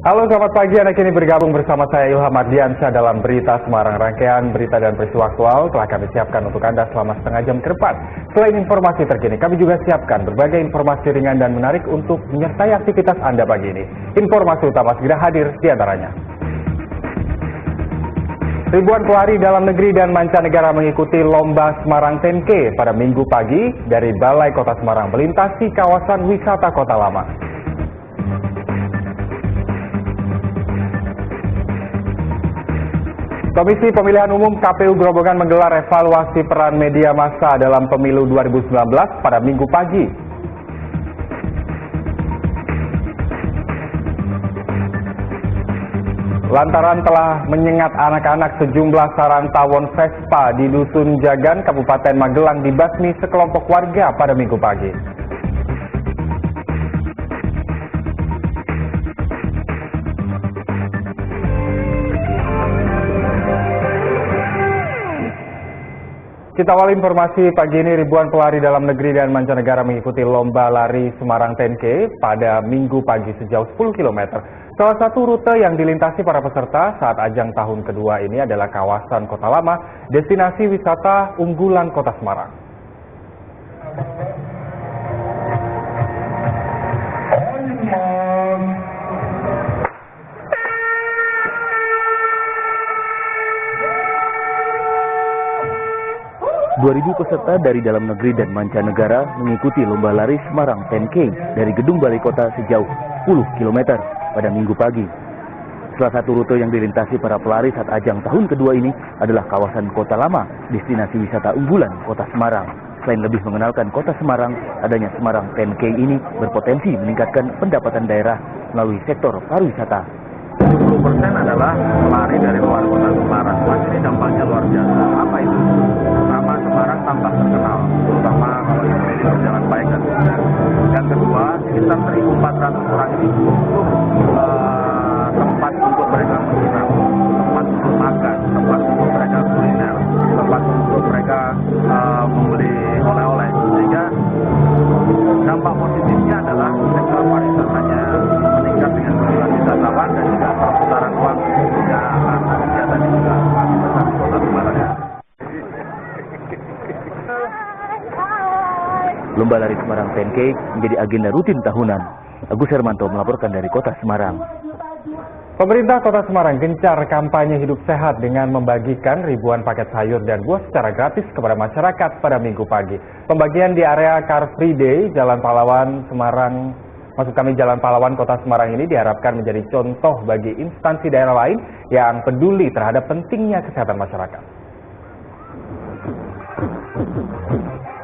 Halo, selamat pagi. Anda kini bergabung bersama saya Ilham Ardiansyah dalam Berita Semarang. Rangkaian berita dan peristiwa aktual telah kami siapkan untuk Anda selama setengah jam ke depan. Selain informasi terkini, kami juga siapkan berbagai informasi ringan dan menarik untuk menyertai aktivitas Anda pagi ini. Informasi utama segera hadir di antaranya. Ribuan pelari dalam negeri dan mancanegara mengikuti Lomba Semarang 10K pada Minggu pagi dari Balai Kota Semarang melintasi kawasan wisata Kota Lama. Komisi Pemilihan Umum KPU Grobogan menggelar evaluasi peran media massa dalam pemilu 2019 pada Minggu pagi. Lantaran telah menyengat anak-anak, sejumlah sarang tawon Vespa di Dusun Jagan, Kabupaten Magelang dibasmi sekelompok warga pada Minggu pagi. Kita awali informasi pagi ini, ribuan pelari dalam negeri dan mancanegara mengikuti Lomba Lari Semarang 10K pada Minggu pagi sejauh 10 km. Salah satu rute yang dilintasi para peserta saat ajang tahun kedua ini adalah kawasan Kota Lama, destinasi wisata unggulan Kota Semarang. 2.000 peserta dari dalam negeri dan mancanegara mengikuti Lomba Lari Semarang 10K dari Gedung Balai Kota sejauh 10 km pada Minggu pagi. Salah satu rute yang dilintasi para pelari saat ajang tahun kedua ini adalah kawasan Kota Lama, destinasi wisata unggulan Kota Semarang. Selain lebih mengenalkan Kota Semarang, adanya Semarang 10K ini berpotensi meningkatkan pendapatan daerah melalui sektor pariwisata. 70% adalah pelari dari luar Kota Semarang. Mas, ini dampaknya luar biasa. Apa itu? Pertama, Semarang tambah terkenal, terutama kalau ini berjalan baik dan sukses. Yang kedua, sekitar 1.400 orang ini butuh tempat untuk mereka menginap, tempat untuk makan, tempat untuk mereka kuliner, tempat untuk mereka membeli oleh-oleh. Sehingga dampak positifnya adalah sektor pariwisatanya meningkat dengan jumlah wisatawan dan juga perputaran uang juga akan kegiatan ini juga semakin besar di Kota Semarang. Lomba Lari Semarang 10K menjadi agenda rutin tahunan. Agus Hermanto melaporkan dari Kota Semarang. Pemerintah Kota Semarang gencar kampanye hidup sehat dengan membagikan ribuan paket sayur dan buah secara gratis kepada masyarakat pada Minggu pagi. Pembagian di area Car Free Day, Jalan Pahlawan Semarang, Jalan Pahlawan Kota Semarang ini diharapkan menjadi contoh bagi instansi daerah lain yang peduli terhadap pentingnya kesehatan masyarakat.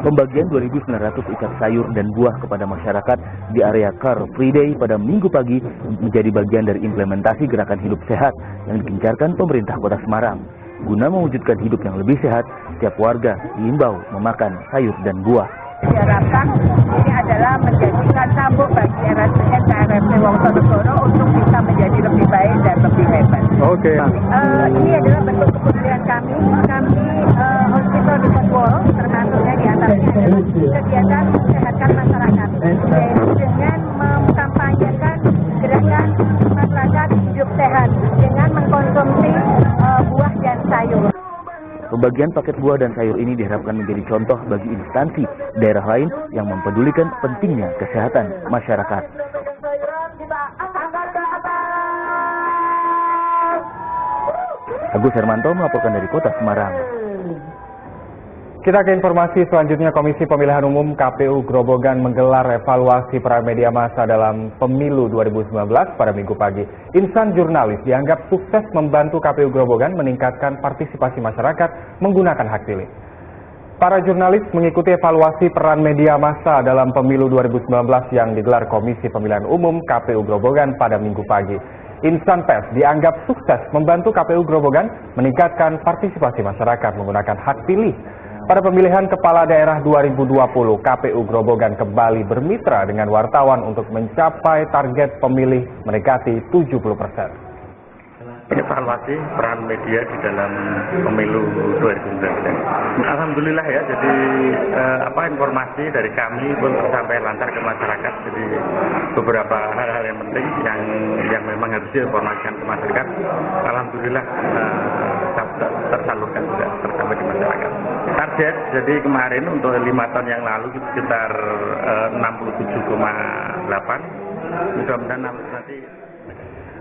Pembagian 2.900 ikat sayur dan buah kepada masyarakat di area Car Free Day pada Minggu pagi menjadi bagian dari implementasi gerakan hidup sehat yang digencarkan pemerintah Kota Semarang. Guna mewujudkan hidup yang lebih sehat, setiap warga diimbau memakan sayur dan buah. Diharapkan ini adalah menjadikan cambuk bagi RSPN KRSP Wongsonegoro untuk bisa menjadi lebih baik dan lebih hebat. Oke. Ini adalah bentuk kepedulian kami. Hospital Dekat Wall, termasuknya di antaranya adalah kegiatan mensehatkan masyarakat, yaitu dengan mengkampanyekan gerakan masyarakat hidup sehat dengan mengkonsumsi buah dan sayur. Pembagian paket buah dan sayur ini diharapkan menjadi contoh bagi instansi daerah lain yang mempedulikan pentingnya kesehatan masyarakat. Agus Hermanto melaporkan dari Kota Semarang. Kita ke informasi selanjutnya. Komisi Pemilihan Umum KPU Grobogan menggelar evaluasi peran media massa dalam pemilu 2019 pada Minggu pagi. Insan jurnalis dianggap sukses membantu KPU Grobogan meningkatkan partisipasi masyarakat menggunakan hak pilih. Para jurnalis mengikuti evaluasi peran media massa dalam pemilu 2019 yang digelar Komisi Pemilihan Umum KPU Grobogan pada Minggu pagi. Insan pers dianggap sukses membantu KPU Grobogan meningkatkan partisipasi masyarakat menggunakan hak pilih. Pada pemilihan Kepala Daerah 2020, KPU Grobogan kembali bermitra dengan wartawan untuk mencapai target pemilih mendekati 70%. evaluasi peran media di dalam pemilu 2019. Alhamdulillah ya, jadi informasi dari kami pun sampai lancar ke masyarakat. Jadi beberapa hal-hal yang penting yang memang harus diinformasikan ke masyarakat, alhamdulillah tersalurkan juga tersampai di masyarakat. Target jadi kemarin untuk 5 tahun yang lalu sekitar 67,8. Mudah-mudahan nanti.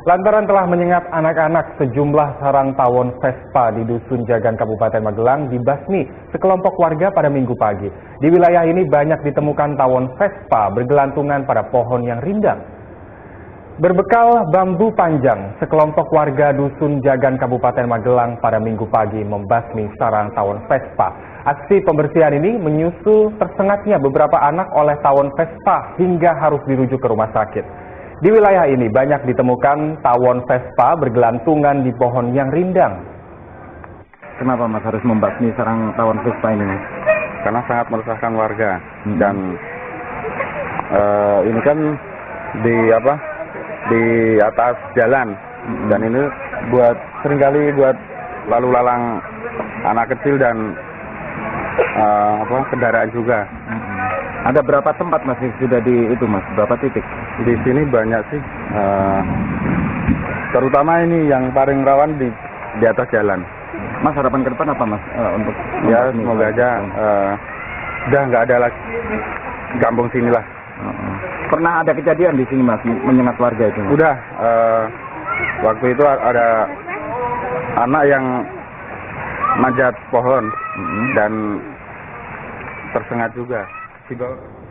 Lantaran telah menyengat anak-anak, sejumlah sarang tawon Vespa di Dusun Jagan Kabupaten Magelang dibasmi sekelompok warga pada Minggu pagi. Di wilayah ini banyak ditemukan tawon Vespa bergelantungan pada pohon yang rindang. Berbekal bambu panjang, sekelompok warga Dusun Jagan Kabupaten Magelang pada Minggu pagi membasmi sarang tawon Vespa. Aksi pembersihan ini menyusul tersengatnya beberapa anak oleh tawon Vespa hingga harus dirujuk ke rumah sakit. Di wilayah ini banyak ditemukan tawon Vespa bergelantungan di pohon yang rindang. Kenapa Mas harus membasmi sarang tawon Vespa ini, Mas? Karena sangat meresahkan warga dan ini kan di atas jalan dan ini seringkali buat lalu lalang anak kecil dan kendaraan juga. Ada berapa tempat masih sudah Mas? Berapa titik? Di sini banyak sih, terutama ini yang paling rawan di atas jalan. Mas, harapan ke depan apa Mas untuk ya semoga aja udah nggak ada lagi kampung sini lah. Pernah ada kejadian di sini Mas menyengat warga itu? Mas? Udah, waktu itu ada anak yang manjat pohon dan tersengat juga.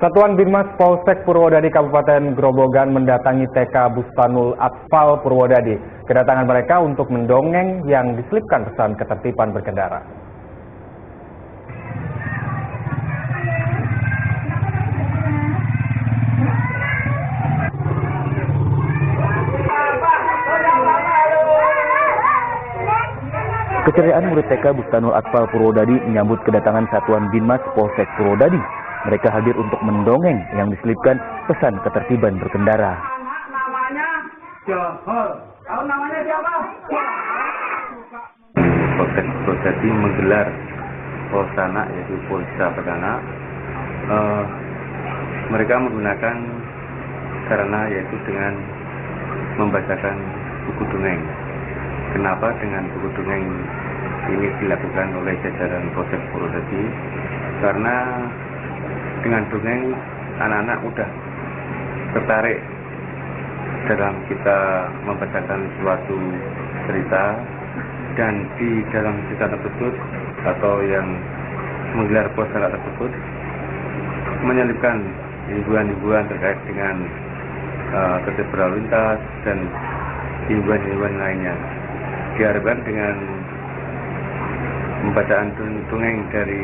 Satuan Binmas Polsek Purwodadi Kabupaten Grobogan mendatangi TK Bustanul Atfal Purwodadi. Kedatangan mereka untuk mendongeng yang diselipkan pesan ketertiban berkendara. Keceriaan murid TK Bustanul Atfal Purwodadi menyambut kedatangan Satuan Binmas Polsek Purwodadi. Mereka hadir untuk mendongeng yang diselipkan pesan ketertiban berkendara. Namanya Johor. Tahu namanya siapa? Polsek Purwodadi menggelar Polsana, yaitu Polsa Perdana. Mereka menggunakan sarana yaitu dengan membacakan buku dongeng. Kenapa dengan buku dongeng ini dilakukan oleh jajaran Polsek Purwodadi? Karena dengan dongeng anak-anak mudah tertarik dalam kita membacakan suatu cerita, dan di dalam cerita tersebut atau yang menggelar Polsana tersebut menyelipkan hiburan-hiburan terkait dengan tertib berlalu lintas dan hiburan-hiburan lainnya. Diharapkan dengan pembacaan dongeng dari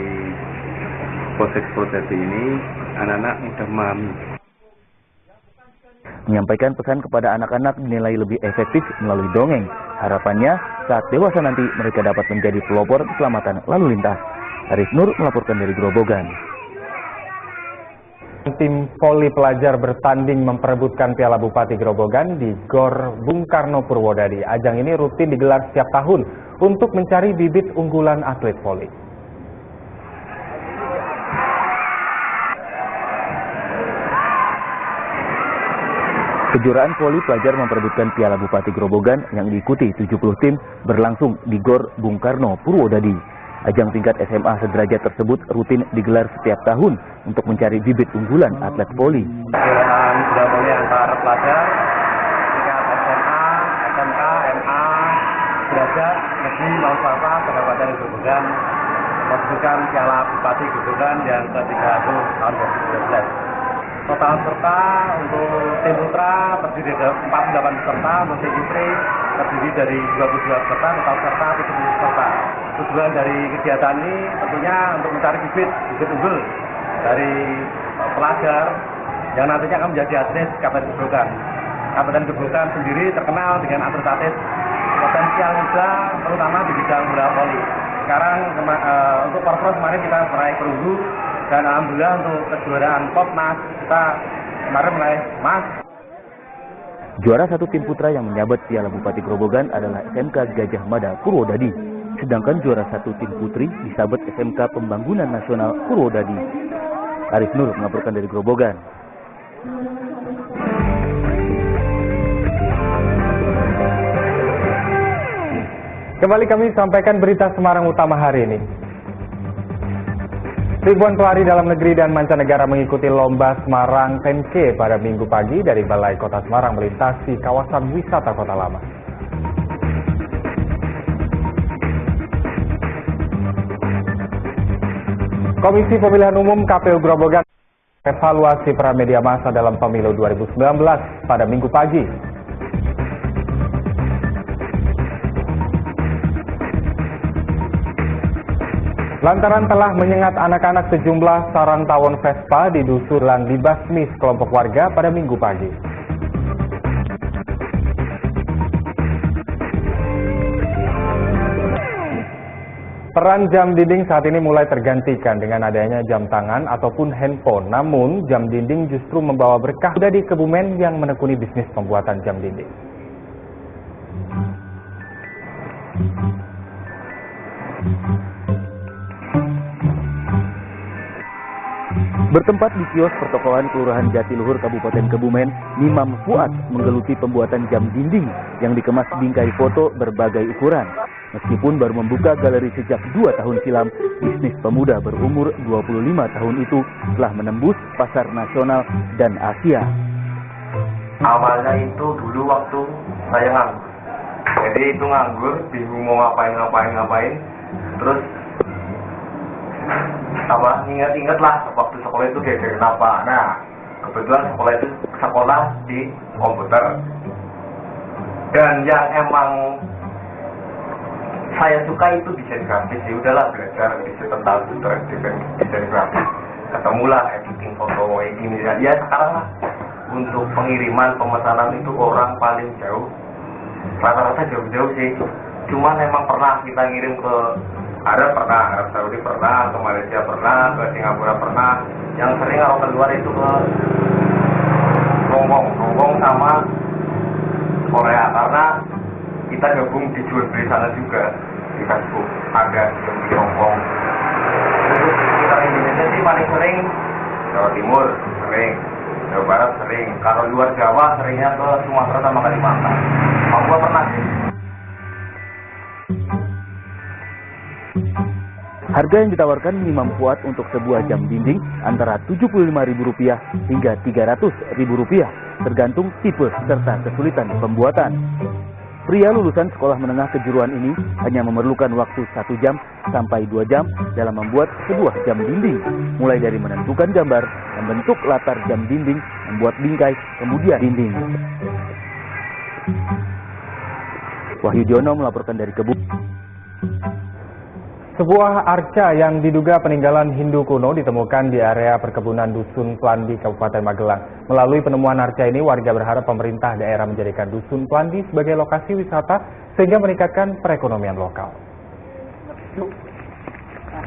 Polsek Purwodadi ini, anak-anak mudah memahami. Menyampaikan pesan kepada anak-anak dinilai lebih efektif melalui dongeng. Harapannya saat dewasa nanti mereka dapat menjadi pelopor keselamatan lalu lintas. Arif Nur melaporkan dari Grobogan. Tim voli pelajar bertanding memperebutkan Piala Bupati Grobogan di Gor Bung Karno Purwodadi. Ajang ini rutin digelar setiap tahun untuk mencari bibit unggulan atlet voli. Kejuaraan voli pelajar memperebutkan Piala Bupati Grobogan yang diikuti 70 tim berlangsung di Gor Bung Karno Purwodadi. Ajang tingkat SMA sederajat tersebut rutin digelar setiap tahun untuk mencari bibit unggulan atlet voli. Kejuaraan bola voli antar pelajar tingkat SMA, SMK, MA, sederajat negeri maupun swasta Kabupaten Grobogan memperebutkan Piala Bupati Grobogan yang ke-30 tahun 2012. Total peserta untuk tim putra terdiri dari 48 peserta, untuk tim putri terdiri dari 22 peserta, total peserta 70 peserta. Tujuan dari kegiatan ini tentunya untuk mencari bibit unggul dari pelajar yang nantinya akan menjadi atlet Kabupaten Grobogan. Kabupaten Grobogan sendiri terkenal dengan atlet-atlet potensial muda, terutama di bidang bola voli. Sekarang untuk Porpros kemarin kita meraih perunggu. Dan alhamdulillah untuk kejuaraan Popnas kita kemarin meraih emas. Juara satu tim putra yang menyabat Piala Bupati Grobogan adalah SMK Gajah Mada Purwodadi. Sedangkan juara satu tim putri disabet SMK Pembangunan Nasional Purwodadi. Arif Nur melaporkan dari Grobogan. Kembali kami sampaikan berita Semarang Utama hari ini. Ribuan pelari dalam negeri dan mancanegara mengikuti lomba Semarang 10K pada Minggu pagi dari Balai Kota Semarang melintasi kawasan wisata Kota Lama. Komisi Pemilihan Umum KPU Grobogan evaluasi peran media massa dalam pemilu 2019 pada Minggu pagi. Lantaran telah menyengat anak-anak sejumlah sarang tawon Vespa di Dusun dibasmi sekelompok warga pada Minggu pagi. Peran jam dinding saat ini mulai tergantikan dengan adanya jam tangan ataupun handphone. Namun, jam dinding justru membawa berkah di Kebumen yang menekuni bisnis pembuatan jam dinding. Bertempat di kios pertokoan Kelurahan Jatiluhur Kabupaten Kebumen, Nimam Fuad menggeluti pembuatan jam dinding yang dikemas bingkai foto berbagai ukuran. Meskipun baru membuka galeri sejak 2 tahun silam, bisnis pemuda berumur 25 tahun itu telah menembus pasar nasional dan Asia. Awalnya itu dulu waktu saya nganggur. Jadi itu nganggur, bingung mau ngapain. Terus ingat lah waktu sekolah itu kayak kenapa. Nah, kebetulan sekolah itu sekolah di komputer. Dan yang emang saya suka itu desain grafis. Ya udahlah belajar tentang desain grafis. Ketemulah editing foto ini. Ya sekarang lah untuk pengiriman pemesanan itu orang paling jauh. Rata-rata jauh-jauh sih. Cuman emang pernah kita ngirim ke Arab Saudi pernah, ke Malaysia pernah, ke Singapura pernah. Yang sering kalau keluar itu ke Hongkong sama Korea, karena kita gabung di jual beli sana juga di Facebook ada yang di Hongkong. Untuk sekitar Indonesia sih paling sering Jawa Timur sering, Jawa Barat sering. Kalau luar Jawa seringnya ke Sumatera sama Kalimantan. Papua pernah sih. Harga yang ditawarkan Nimam Fuad untuk sebuah jam dinding antara Rp75.000 hingga Rp300.000, tergantung tipe serta kesulitan pembuatan. Pria lulusan sekolah menengah kejuruan ini hanya memerlukan waktu 1 jam sampai 2 jam dalam membuat sebuah jam dinding, mulai dari menentukan gambar, membentuk latar jam dinding, membuat bingkai, kemudian dinding. Wahyu Diono melaporkan dari Kebumen. Sebuah arca yang diduga peninggalan Hindu kuno ditemukan di area perkebunan Dusun Plandi, Kabupaten Magelang. Melalui penemuan arca ini, warga berharap pemerintah daerah menjadikan Dusun Plandi sebagai lokasi wisata sehingga meningkatkan perekonomian lokal.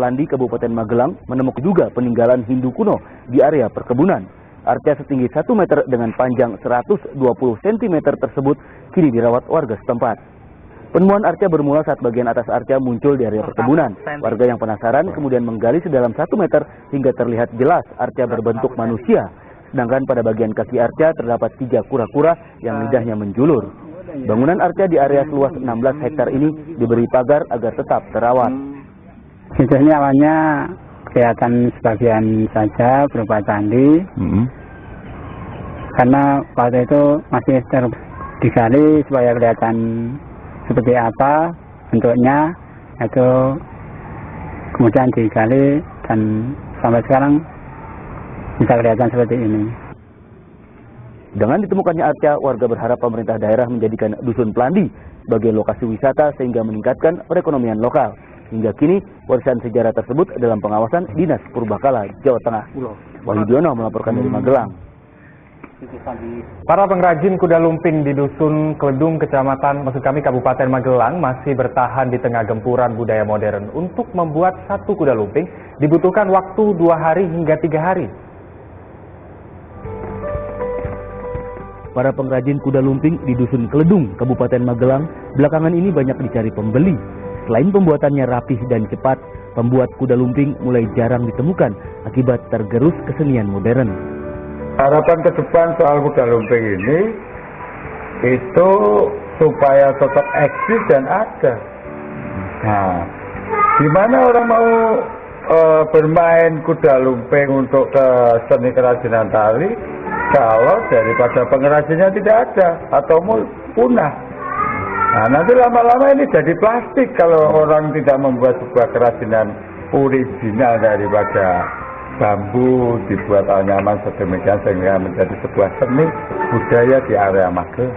Plandi, Kabupaten Magelang menemukan juga peninggalan Hindu kuno di area perkebunan. Arca setinggi 1 meter dengan panjang 120 cm tersebut kini dirawat warga setempat. Penemuan arca bermula saat bagian atas arca muncul di area perkebunan. Warga yang penasaran kemudian menggali sedalam 1 meter hingga terlihat jelas arca berbentuk manusia. Sedangkan pada bagian kaki arca terdapat 3 kura-kura yang lidahnya menjulur. Bangunan arca di area seluas 16 hektar ini diberi pagar agar tetap terawat. Sebenarnya awalnya kelihatan sebagian saja berupa candi. Karena waktu itu masih digali supaya kelihatan seperti apa bentuknya, itu kemudian digali dan sampai sekarang bisa kelihatan seperti ini. Dengan ditemukannya arca, warga berharap pemerintah daerah menjadikan Dusun Plandi sebagai lokasi wisata sehingga meningkatkan perekonomian lokal. Hingga kini, warisan sejarah tersebut dalam pengawasan Dinas Purbakala, Jawa Tengah. Wahyu Diono melaporkan dari Magelang. Para pengrajin kuda lumping di Dusun Kledung, Kabupaten Magelang masih bertahan di tengah gempuran budaya modern. Untuk membuat satu kuda lumping dibutuhkan waktu 2 hari hingga 3 hari. para pengrajin kuda lumping di Dusun Keledung, Kabupaten Magelang, belakangan ini banyak dicari pembeli. Selain pembuatannya rapih dan cepat, pembuat kuda lumping mulai jarang ditemukan akibat tergerus kesenian modern. Harapan ke depan soal kuda lumping ini itu supaya tetap eksis dan ada. Nah, gimana orang mau bermain kuda lumping untuk ke seni kerajinan tali kalau daripada pengrajinnya tidak ada atau punah? Nah, nanti lama-lama ini jadi plastik kalau orang tidak membuat sebuah kerajinan original daripada bambu dibuat anyaman sedemikian sehingga menjadi sebuah seni budaya di area Magelang.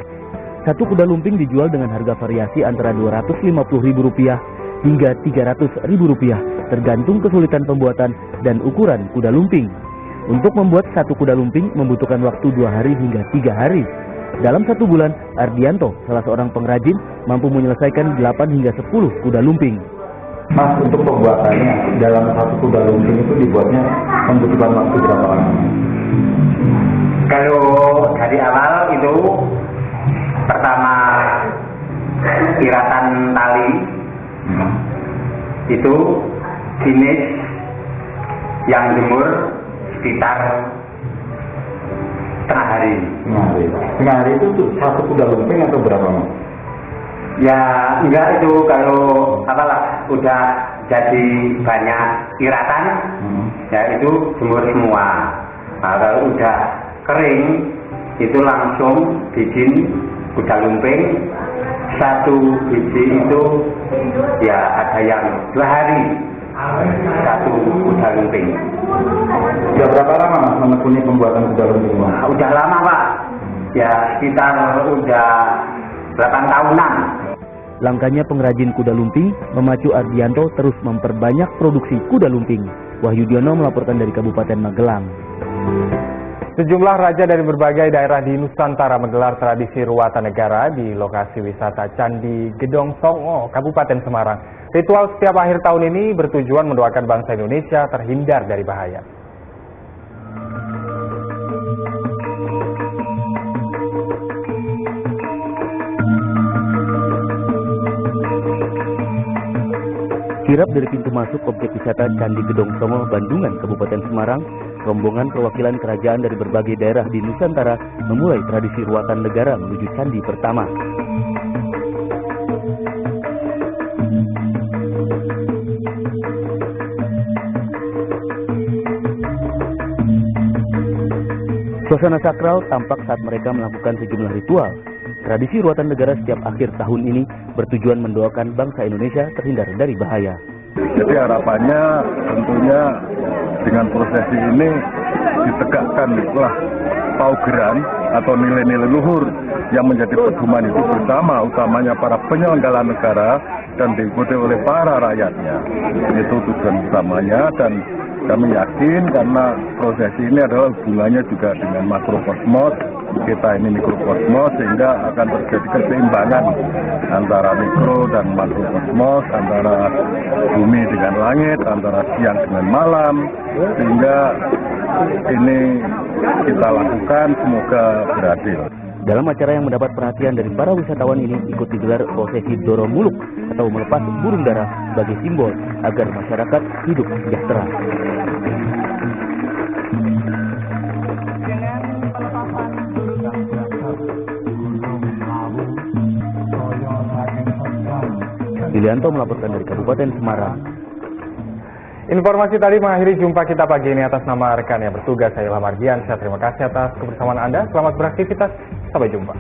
Satu kuda lumping dijual dengan harga variasi antara Rp250.000 hingga Rp300.000, tergantung kesulitan pembuatan dan ukuran kuda lumping. Untuk membuat satu kuda lumping membutuhkan waktu 2 hari hingga 3 hari. Dalam 1 bulan, Ardianto, salah seorang pengrajin, mampu menyelesaikan 8 hingga 10 kuda lumping. Mas, untuk pembuatannya dalam satu kuda lumping itu dibuatnya membutuhkan waktu berapa lama? Kalau dari awal itu pertama iratan tali itu finish yang jemur sekitar setengah hari. Setengah hari itu satu kuda lumping atau berapa, Mas? Ya enggak, itu kalau apalah udah jadi banyak iratan ya itu jemur semua. Nah, kalau udah kering itu langsung bikin kuda lumping. Satu biji itu ya ada yang 2 hari satu kuda lumping. Sudah berapa lama, Mas, menekuni pembuatan kuda lumping? Nah, udah lama, Pak. Ya sekitar udah 8 tahunan. Langkahnya pengrajin kuda lumping memacu Ardianto terus memperbanyak produksi kuda lumping. Wahyudiono melaporkan dari Kabupaten Magelang. Sejumlah raja dari berbagai daerah di Nusantara menggelar tradisi ruatan negara di lokasi wisata Candi Gedong Songo, Kabupaten Semarang. Ritual setiap akhir tahun ini bertujuan mendoakan bangsa Indonesia terhindar dari bahaya. Kirap dari pintu masuk objek wisata Candi Gedong Songo, Bandungan, Kabupaten Semarang, rombongan perwakilan kerajaan dari berbagai daerah di Nusantara memulai tradisi ruatan negara menuju candi pertama. Suasana sakral tampak saat mereka melakukan sejumlah ritual. Tradisi ruatan negara setiap akhir tahun ini bertujuan mendoakan bangsa Indonesia terhindar dari bahaya. Jadi harapannya tentunya dengan prosesi ini ditegakkanlah paugeran atau nilai-nilai luhur yang menjadi pedoman itu bersama, utamanya para penyelenggara negara dan diikuti oleh para rakyatnya. Itu tujuan utamanya, dan kami yakin karena prosesi ini adalah hubungannya juga dengan makrokosmos, kita ini mikrokosmos, sehingga akan terjadi keseimbangan antara mikro dan makrokosmos, antara bumi dengan langit, antara siang dengan malam, sehingga ini kita lakukan, semoga berhasil. Dalam acara yang mendapat perhatian dari para wisatawan ini ikut digelar prosesi Doro Muluk atau melepas burung dara sebagai simbol agar masyarakat hidup sejahtera. Dilianto melaporkan dari Kabupaten Semarang. Informasi tadi mengakhiri jumpa kita pagi ini. Atas nama rekan yang bertugas, saya Ilham Ardiansyah. Terima kasih atas kebersamaan Anda. Selamat beraktivitas. Sampai jumpa.